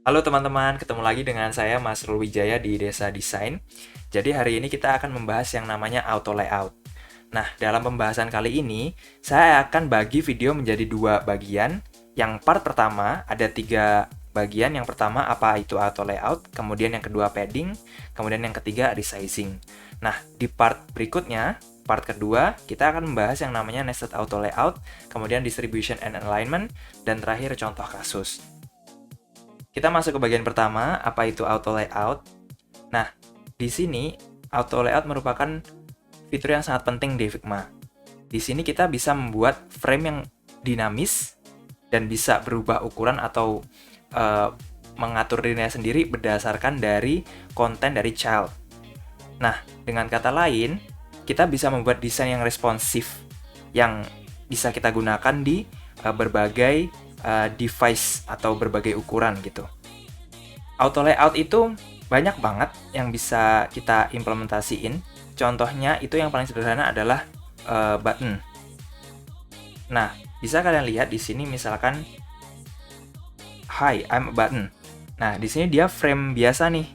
Halo teman-teman, ketemu lagi dengan saya Mas Rul Wijaya di Desa Desain. Jadi hari ini kita akan membahas yang namanya auto layout. Nah, dalam pembahasan kali ini, saya akan bagi video menjadi dua bagian. Yang part pertama ada tiga bagian. Yang pertama apa itu auto layout, kemudian yang kedua padding, kemudian yang ketiga resizing. Nah, di part berikutnya, part kedua, kita akan membahas yang namanya nested auto layout, kemudian distribution and alignment, dan terakhir contoh kasus. Kita masuk ke bagian pertama, apa itu auto layout. Nah, di sini auto layout merupakan fitur yang sangat penting di Figma. Di sini kita bisa membuat frame yang dinamis dan bisa berubah ukuran atau mengatur dirinya sendiri berdasarkan dari konten dari child. Nah, dengan kata lain, kita bisa membuat desain yang responsif yang bisa kita gunakan di berbagai device atau berbagai ukuran gitu. Auto layout itu banyak banget yang bisa kita implementasiin. Contohnya itu yang paling sederhana adalah button. Nah, bisa kalian lihat di sini misalkan Hi, I'm a button. Nah, di sini dia frame biasa nih.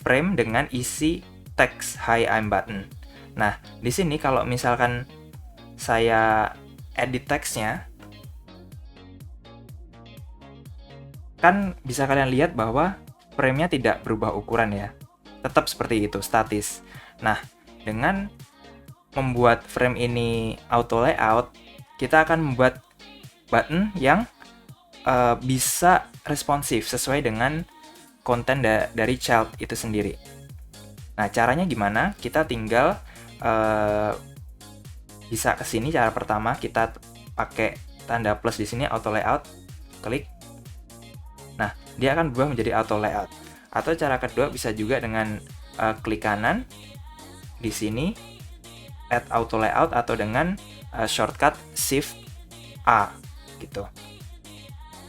Frame dengan isi teks Hi, I'm button. Nah, di sini kalau misalkan saya edit teksnya, kan bisa kalian lihat bahwa frame-nya tidak berubah ukuran ya. Tetap seperti itu, statis. Nah, dengan membuat frame ini auto layout, kita akan membuat button yang bisa responsif sesuai dengan konten dari child itu sendiri. Nah, caranya gimana? Kita tinggal bisa ke sini. Cara pertama kita pakai tanda plus di sini auto layout, klik. Nah, dia akan berubah menjadi auto layout. Atau cara kedua bisa juga dengan klik kanan di sini add auto layout atau dengan shortcut shift A gitu.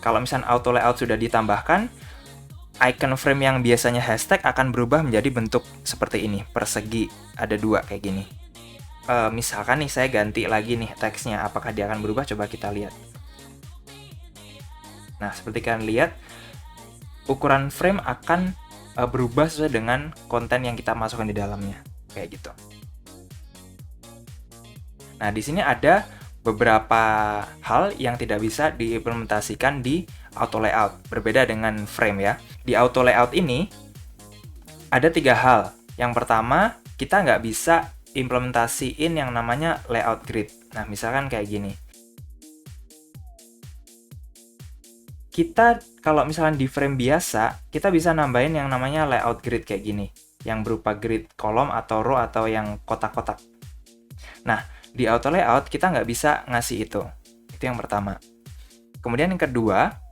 Kalau misalnya auto layout sudah ditambahkan, icon frame yang biasanya hashtag akan berubah menjadi bentuk seperti ini, persegi, ada dua kayak gini. Misalkan nih saya ganti lagi nih teksnya, apakah dia akan berubah? Coba kita lihat. Nah, seperti kalian lihat, ukuran frame akan berubah sesuai dengan konten yang kita masukkan di dalamnya, kayak gitu. Nah, di sini ada beberapa hal yang tidak bisa diimplementasikan di auto layout, berbeda dengan frame ya. Di auto layout ini ada tiga hal. Yang pertama, kita nggak bisa implementasiin yang namanya layout grid. Nah, misalkan kayak gini. Kita kalau misalkan di frame biasa, kita bisa nambahin yang namanya layout grid kayak gini, yang berupa grid kolom atau row atau yang kotak-kotak. Nah, di auto layout kita nggak bisa ngasih itu. Itu yang pertama. Kemudian yang kedua,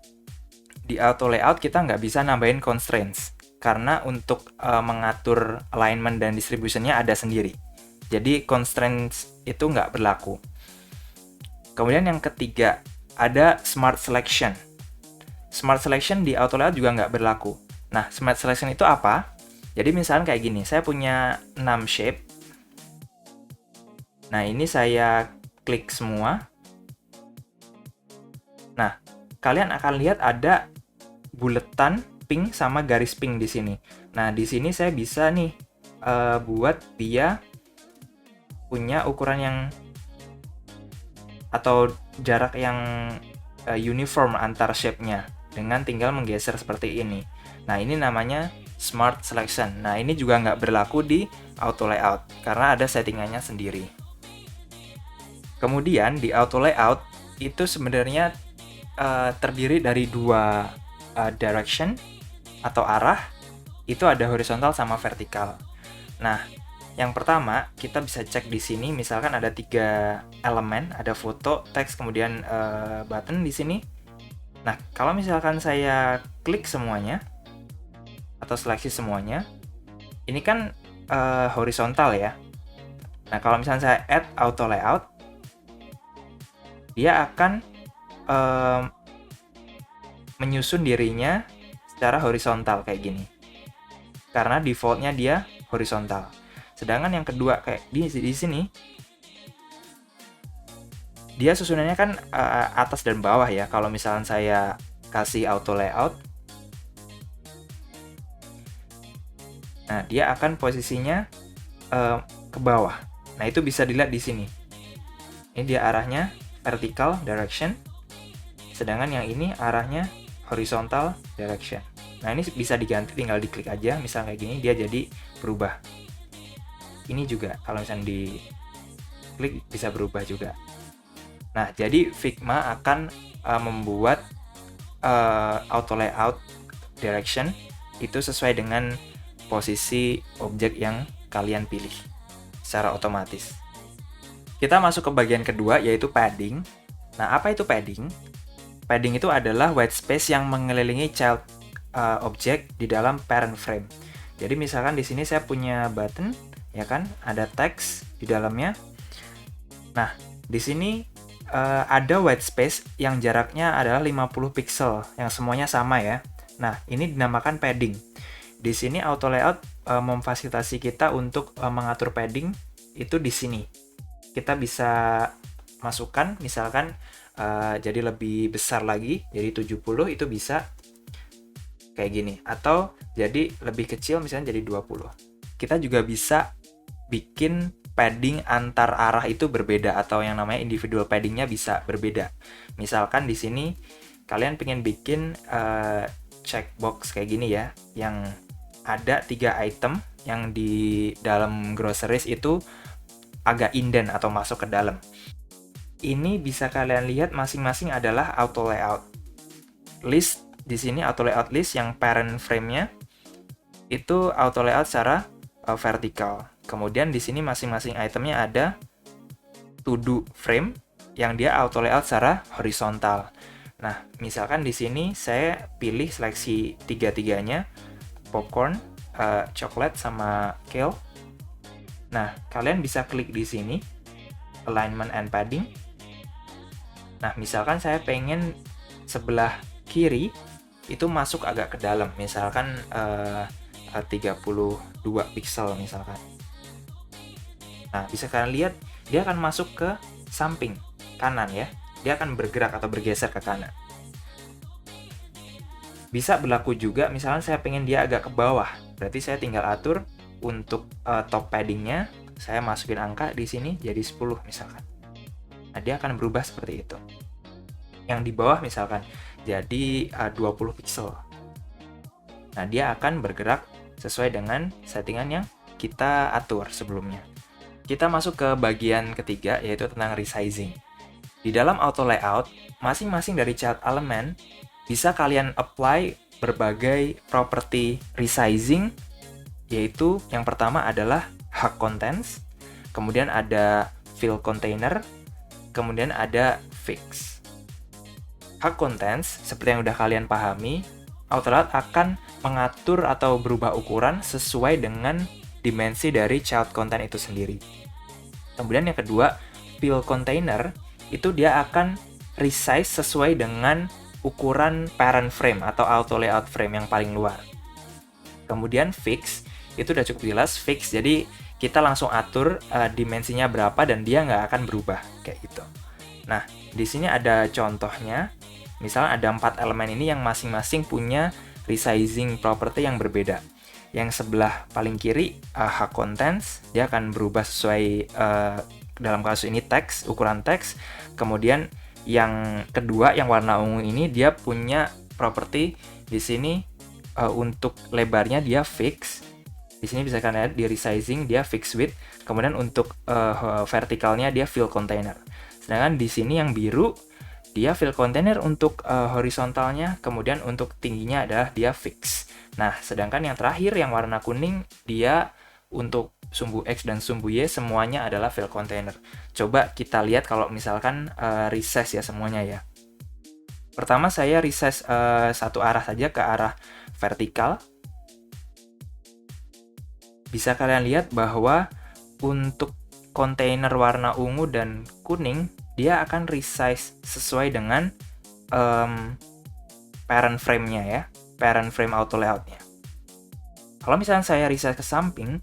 di auto layout kita nggak bisa nambahin constraints, karena untuk mengatur alignment dan distributionnya ada sendiri. Jadi constraints itu nggak berlaku. Kemudian yang ketiga, ada smart selection. Smart selection di auto layout juga nggak berlaku. Nah, smart selection itu apa? Jadi misalnya kayak gini, saya punya 6 shape. Nah, ini saya klik semua. Nah, kalian akan lihat ada buletan pink sama garis pink di sini. Nah, di sini saya bisa nih buat dia punya ukuran yang atau jarak yang uniform antar shape-nya dengan tinggal menggeser seperti ini. Nah, ini namanya smart selection. Nah, ini juga nggak berlaku di auto layout karena ada settingannya sendiri. Kemudian di auto layout itu sebenarnya terdiri dari dua direction atau arah. Itu ada horizontal sama vertikal. Nah, yang pertama kita bisa cek di sini, misalkan ada 3 elemen, ada foto, teks, kemudian button di sini. Nah, kalau misalkan saya klik semuanya atau seleksi semuanya, ini kan horizontal ya. Nah, kalau misalkan saya add auto layout, dia akan menyusun dirinya secara horizontal kayak gini. Karena defaultnya dia horizontal. Sedangkan yang kedua kayak di sini, dia susunannya kan atas dan bawah ya. Kalau misalkan saya kasih auto layout, Nah, dia akan posisinya ke bawah. Nah, itu bisa dilihat di sini. Ini dia arahnya vertical direction, sedangkan yang ini arahnya horizontal direction. Nah, ini bisa diganti, tinggal diklik aja, misal kayak gini, dia jadi berubah. Ini juga, kalau misalnya diklik bisa berubah juga. Nah, jadi Figma akan membuat auto layout direction itu sesuai dengan posisi objek yang kalian pilih secara otomatis. Kita masuk ke bagian kedua, yaitu padding. Nah, apa itu padding? Padding itu adalah white space yang mengelilingi child object di dalam parent frame. Jadi misalkan di sini saya punya button, ya kan, ada teks di dalamnya. Nah, di sini ada white space yang jaraknya adalah 50 pixel, yang semuanya sama ya. Nah, ini dinamakan padding. Di sini auto layout memfasilitasi kita untuk mengatur padding itu di sini. Kita bisa masukkan misalkan jadi lebih besar lagi, jadi 70 itu bisa kayak gini, atau jadi lebih kecil misalnya jadi 20. Kita juga bisa bikin padding antar arah itu berbeda, atau yang namanya individual paddingnya bisa berbeda. Misalkan di sini kalian pengen bikin checkbox kayak gini ya, yang ada 3 item yang di dalam groceries itu agak indent atau masuk ke dalam. Ini bisa kalian lihat masing-masing adalah auto layout list. Di sini auto layout list yang parent frame-nya itu auto layout secara vertikal. Kemudian di sini masing-masing itemnya ada to do frame yang dia auto layout secara horizontal. Nah, misalkan di sini saya pilih seleksi tiga-tiganya, popcorn, coklat sama kale. Nah, kalian bisa klik di sini, alignment and padding. Nah, misalkan saya pengen sebelah kiri itu masuk agak ke dalam, misalkan 32 pixel misalkan. Nah, bisa kalian lihat dia akan masuk ke samping kanan ya. Dia akan bergerak atau bergeser ke kanan. Bisa berlaku juga misalkan saya pengen dia agak ke bawah. Berarti saya tinggal atur untuk top paddingnya, saya masukin angka di sini jadi 10 misalkan. Nah, dia akan berubah seperti itu. Yang di bawah misalkan jadi 20 pixel. Nah, dia akan bergerak sesuai dengan settingan yang kita atur sebelumnya. Kita masuk ke bagian ketiga, yaitu tentang resizing. Di dalam auto layout, masing-masing dari child element bisa kalian apply berbagai property resizing, yaitu yang pertama adalah hug contents, kemudian ada fill container, kemudian ada fix. Hug contents, seperti yang udah kalian pahami, auto layout akan mengatur atau berubah ukuran sesuai dengan dimensi dari child content itu sendiri. Kemudian yang kedua, fill container, itu dia akan resize sesuai dengan ukuran parent frame atau auto layout frame yang paling luar. Kemudian fix, itu udah cukup jelas, fix, jadi kita langsung atur dimensinya berapa dan dia nggak akan berubah, kayak gitu. Nah, di sini ada contohnya, misalnya ada 4 elemen ini yang masing-masing punya resizing property yang berbeda. Yang sebelah paling kiri, hug contents, dia akan berubah sesuai, dalam kasus ini teks, ukuran teks. Kemudian yang kedua, yang warna ungu ini, dia punya property di sini untuk lebarnya dia fix. Di sini bisa kalian lihat di resizing dia fix width. Kemudian untuk vertikalnya dia fill container. Sedangkan di sini yang biru dia fill container untuk horizontalnya, kemudian untuk tingginya adalah dia fix. Nah, sedangkan yang terakhir yang warna kuning dia untuk sumbu X dan sumbu Y semuanya adalah fill container. Coba kita lihat kalau misalkan resize ya semuanya ya. Pertama saya resize satu arah saja ke arah vertikal. Bisa kalian lihat bahwa untuk kontainer warna ungu dan kuning dia akan resize sesuai dengan parent frame-nya ya, parent frame auto layout-nya. Kalau misalnya saya resize ke samping,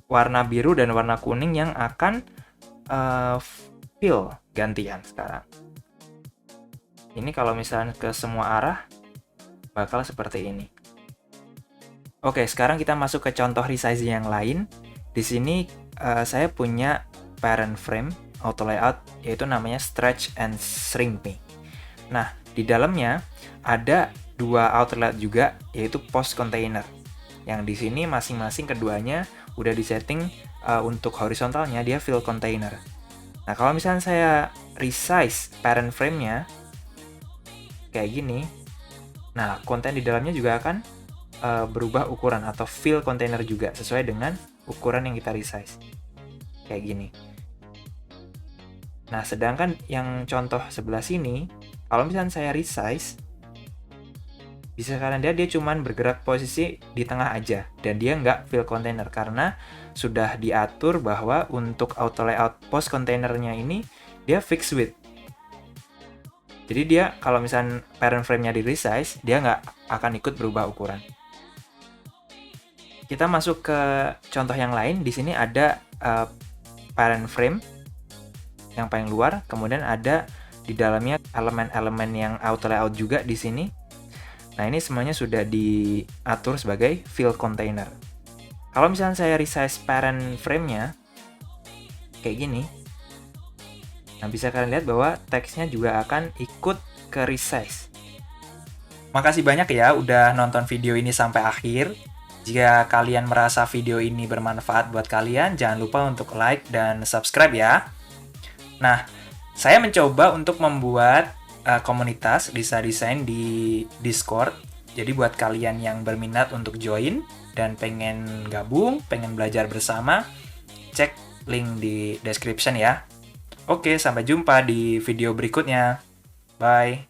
warna biru dan warna kuning yang akan fill gantian sekarang. Ini kalau misalnya ke semua arah bakal seperti ini. Oke, sekarang kita masuk ke contoh resizing yang lain. Di sini saya punya parent frame auto layout, yaitu namanya stretch and shrink me. Nah, di dalamnya ada dua auto layout juga, yaitu post container. Yang di sini masing-masing keduanya udah disetting untuk horizontalnya dia fill container. Nah, kalau misalnya saya resize parent frame-nya kayak gini, nah konten di dalamnya juga akan berubah ukuran atau fill container juga sesuai dengan ukuran yang kita resize. Kayak gini. Nah, sedangkan yang contoh sebelah sini, kalau misalnya saya resize, bisa kalian lihat dia cuman bergerak posisi di tengah aja, dan dia nggak fill container karena sudah diatur bahwa untuk auto layout post containernya ini dia fixed width. Jadi dia kalau misalnya parent frame-nya di resize, dia nggak akan ikut berubah ukuran. Kita masuk ke contoh yang lain. Di sini ada parent frame yang paling luar, kemudian ada di dalamnya elemen-elemen yang auto layout juga di sini. Nah, ini semuanya sudah diatur sebagai fill container. Kalau misalnya saya resize parent frame-nya kayak gini, nah bisa kalian lihat bahwa teksnya juga akan ikut ke resize. Makasih banyak ya udah nonton video ini sampai akhir. Jika kalian merasa video ini bermanfaat buat kalian, jangan lupa untuk like dan subscribe ya. Nah, saya mencoba untuk membuat komunitas Lisa Design di Discord. Jadi buat kalian yang berminat untuk join dan pengen gabung, pengen belajar bersama, cek link di description ya. Oke, sampai jumpa di video berikutnya. Bye.